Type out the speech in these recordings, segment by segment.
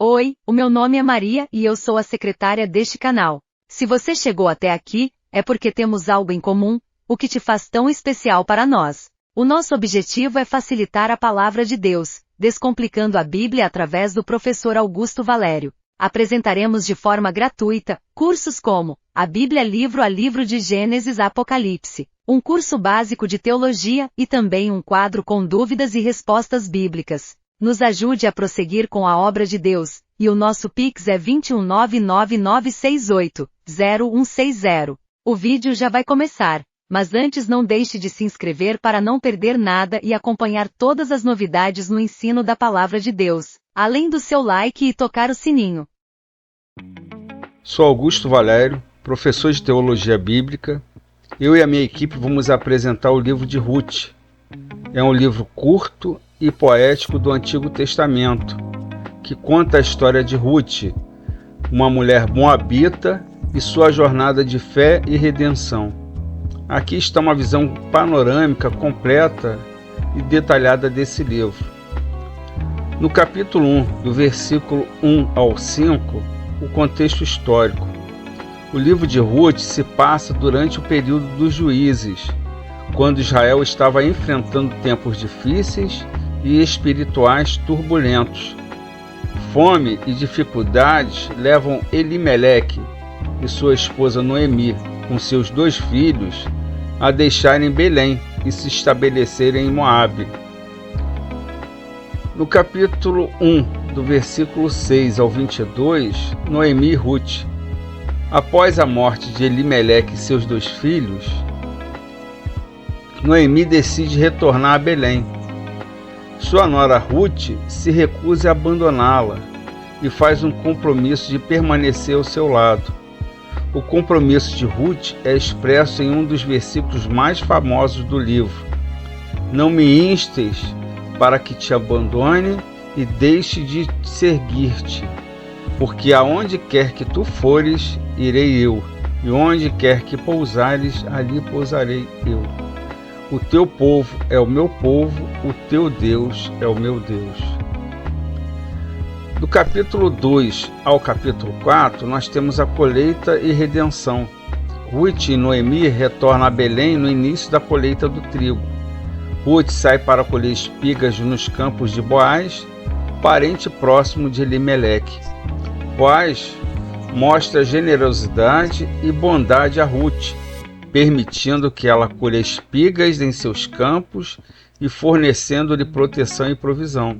Oi, o meu nome é Maria e eu sou a secretária deste canal. Se você chegou até aqui, é porque temos algo em comum, o que te faz tão especial para nós. O nosso objetivo é facilitar a palavra de Deus, descomplicando a Bíblia através do professor Augusto Valério. Apresentaremos de forma gratuita cursos como a Bíblia livro a livro de Gênesis a Apocalipse, um curso básico de teologia e também um quadro com dúvidas e respostas bíblicas. Nos ajude a prosseguir com a obra de Deus, e o nosso Pix é 21999680160. O vídeo já vai começar, mas antes não deixe de se inscrever para não perder nada e acompanhar todas as novidades no ensino da Palavra de Deus, além do seu like e tocar o sininho. Sou Augusto Valério, professor de Teologia Bíblica. Eu e a minha equipe vamos apresentar o livro de Ruth. É um livro curto e poético do Antigo Testamento, que conta a história de Ruth, uma mulher moabita e sua jornada de fé e redenção. Aqui está uma visão panorâmica, completa e detalhada desse livro. No capítulo 1, do versículo 1 ao 5, o contexto histórico. O livro de Ruth se passa durante o período dos juízes, quando Israel estava enfrentando tempos difíceis e espirituais turbulentos. Fome e dificuldades levam Elimeleque e sua esposa Noemi, com seus 2 filhos, a deixarem Belém e se estabelecerem em Moabe. No capítulo 1, do versículo 6 ao 22, Noemi e Ruth. Após a morte de Elimeleque e seus 2 filhos, Noemi decide retornar a Belém. Sua nora Ruth se recusa a abandoná-la e faz um compromisso de permanecer ao seu lado. O compromisso de Ruth é expresso em um dos versículos mais famosos do livro. Não me instes para que te abandone e deixe de seguir-te, porque aonde quer que tu fores, irei eu, e onde quer que pousares, ali pousarei eu. O teu povo é o meu povo, o teu Deus é o meu Deus. Do capítulo 2 ao capítulo 4, nós temos a colheita e redenção. Ruth e Noemi retornam a Belém no início da colheita do trigo. Ruth sai para colher espigas nos campos de Boaz, parente próximo de Elimeleque. Boaz mostra generosidade e bondade a Ruth, permitindo que ela colha espigas em seus campos e fornecendo-lhe proteção e provisão.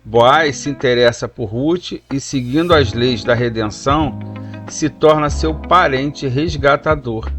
Boaz se interessa por Ruth e, seguindo as leis da redenção, se torna seu parente resgatador.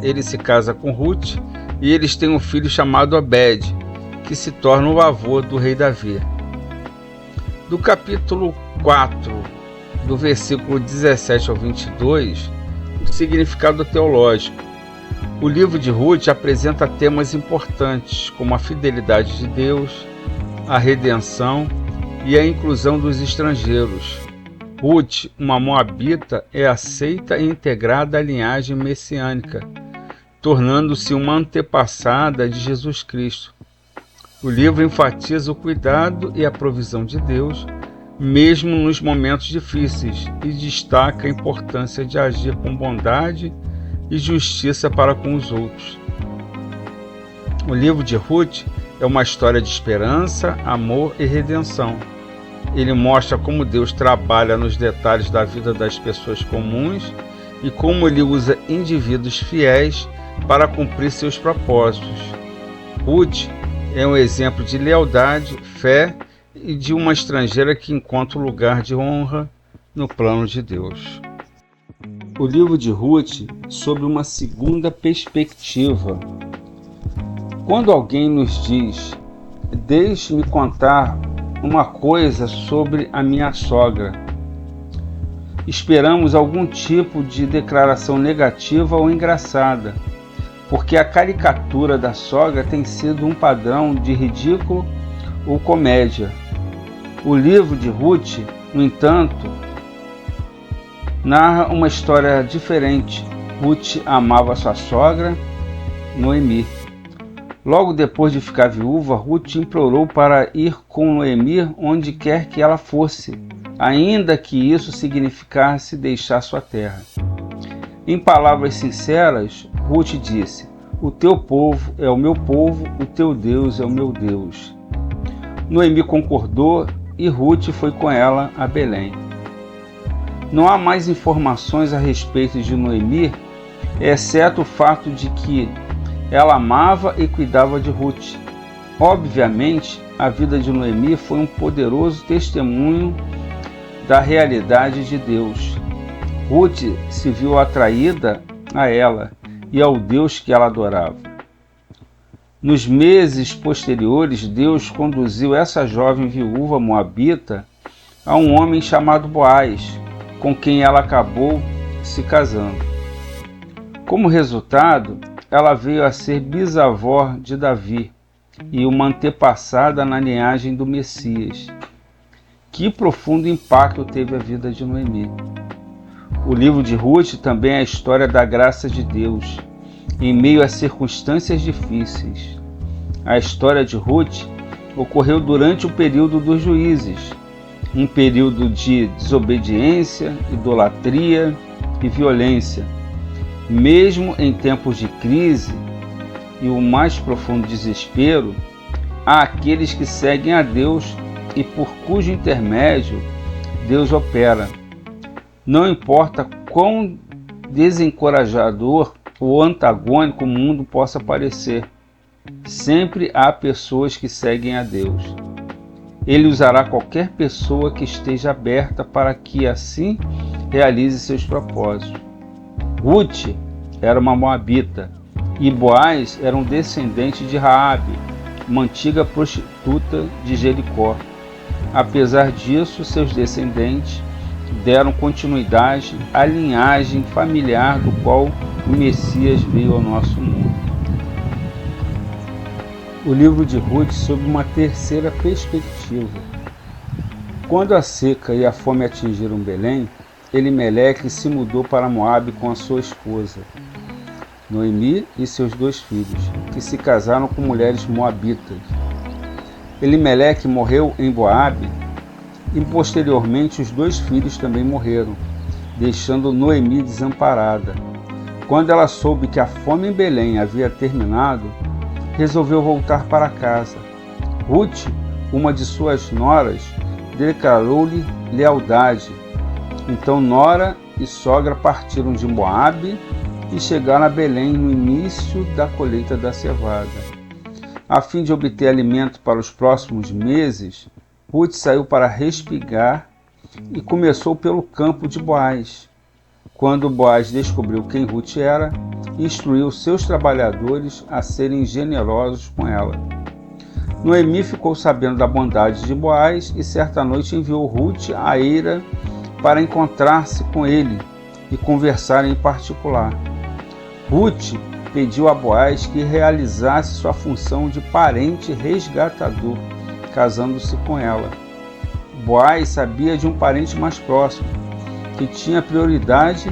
Ele se casa com Ruth e eles têm um filho chamado Obed, que se torna o avô do rei Davi. Do capítulo 4, do versículo 17 ao 22, o significado teológico. O livro de Ruth apresenta temas importantes, como a fidelidade de Deus, a redenção e a inclusão dos estrangeiros. Ruth, uma moabita, é aceita e integrada à linhagem messiânica, tornando-se uma antepassada de Jesus Cristo. O livro enfatiza o cuidado e a provisão de Deus, mesmo nos momentos difíceis, e destaca a importância de agir com bondade e justiça para com os outros. O livro de Ruth é uma história de esperança, amor e redenção. Ele mostra como Deus trabalha nos detalhes da vida das pessoas comuns e como ele usa indivíduos fiéis para cumprir seus propósitos. Ruth é um exemplo de lealdade, fé e de uma estrangeira que encontra um lugar de honra no plano de Deus. O livro de Ruth sob uma segunda perspectiva. Quando alguém nos diz, deixe-me contar uma coisa sobre a minha sogra, esperamos algum tipo de declaração negativa ou engraçada, porque a caricatura da sogra tem sido um padrão de ridículo ou comédia. O livro de Ruth, no entanto, narra uma história diferente. Ruth amava sua sogra, Noemi. Logo depois de ficar viúva, Ruth implorou para ir com Noemi onde quer que ela fosse, ainda que isso significasse deixar sua terra. Em palavras sinceras, Ruth disse: "O teu povo é o meu povo, o teu Deus é o meu Deus." Noemi concordou e Ruth foi com ela a Belém. Não há mais informações a respeito de Noemi, exceto o fato de que ela amava e cuidava de Ruth. Obviamente, a vida de Noemi foi um poderoso testemunho da realidade de Deus. Ruth se viu atraída a ela e ao Deus que ela adorava. Nos meses posteriores, Deus conduziu essa jovem viúva moabita a um homem chamado Boaz, com quem ela acabou se casando. Como resultado, ela veio a ser bisavó de Davi e uma antepassada na linhagem do Messias. Que profundo impacto teve a vida de Noemi. O livro de Ruth também é a história da graça de Deus, em meio a circunstâncias difíceis. A história de Ruth ocorreu durante o período dos juízes, um período de desobediência, idolatria e violência. Mesmo em tempos de crise e o mais profundo desespero, há aqueles que seguem a Deus e por cujo intermédio Deus opera. Não importa quão desencorajador ou antagônico o mundo possa parecer, sempre há pessoas que seguem a Deus. Ele usará qualquer pessoa que esteja aberta para que assim realize seus propósitos. Ruth era uma moabita e Boaz era um descendente de Raabe, uma antiga prostituta de Jericó. Apesar disso, seus descendentes deram continuidade à linhagem familiar do qual o Messias veio ao nosso mundo. O livro de Ruth sob uma terceira perspectiva. Quando a seca e a fome atingiram Belém, Elimeleque se mudou para Moabe com a sua esposa, Noemi, e seus 2 filhos, que se casaram com mulheres moabitas. Elimeleque morreu em Moabe e posteriormente os 2 filhos também morreram, deixando Noemi desamparada. Quando ela soube que a fome em Belém havia terminado, resolveu voltar para casa. Ruth, uma de suas noras, declarou-lhe lealdade. Então nora e sogra partiram de Moabe e chegaram a Belém no início da colheita da cevada. A fim de obter alimento para os próximos meses, Ruth saiu para respigar e começou pelo campo de Boaz. Quando Boaz descobriu quem Ruth era, instruiu seus trabalhadores a serem generosos com ela. Noemi ficou sabendo da bondade de Boaz e certa noite enviou Ruth à eira para encontrar-se com ele e conversar em particular. Ruth pediu a Boaz que realizasse sua função de parente resgatador, casando-se com ela. Boaz sabia de um parente mais próximo, que tinha prioridade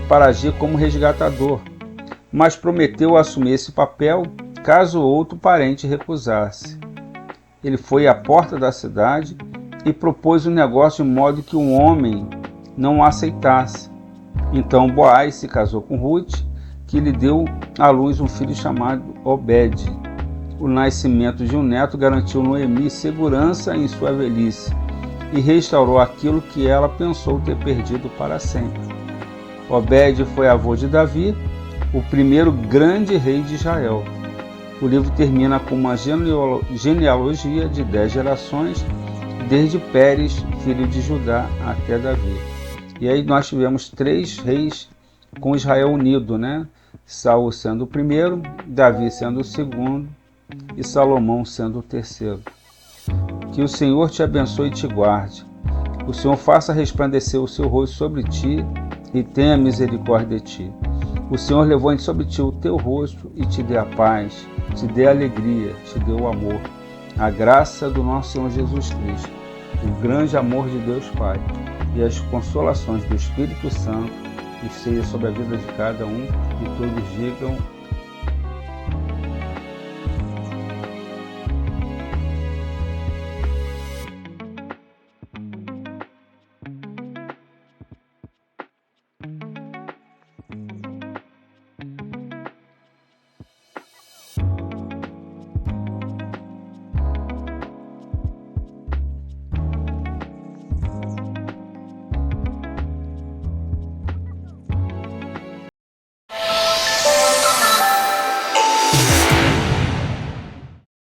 para agir como resgatador, mas prometeu assumir esse papel caso outro parente recusasse. Ele foi à porta da cidade e propôs um negócio de modo que um homem não o aceitasse. Então Boaz se casou com Ruth, que lhe deu à luz um filho chamado Obed. O nascimento de um neto garantiu Noemi segurança em sua velhice e restaurou aquilo que ela pensou ter perdido para sempre. Obed foi avô de Davi, o primeiro grande rei de Israel. O livro termina com uma genealogia de 10 gerações, desde Pérez, filho de Judá, até Davi. E aí nós tivemos 3 reis com Israel unido, né? Saul sendo o primeiro, Davi sendo o segundo e Salomão sendo o terceiro. Que o Senhor te abençoe e te guarde. O Senhor faça resplandecer o seu rosto sobre ti e tenha misericórdia de ti. O Senhor levante sobre ti o teu rosto e te dê a paz, te dê a alegria, te dê o amor. A graça do nosso Senhor Jesus Cristo, o grande amor de Deus Pai e as consolações do Espírito Santo esteja sobre a vida de cada um e todos digam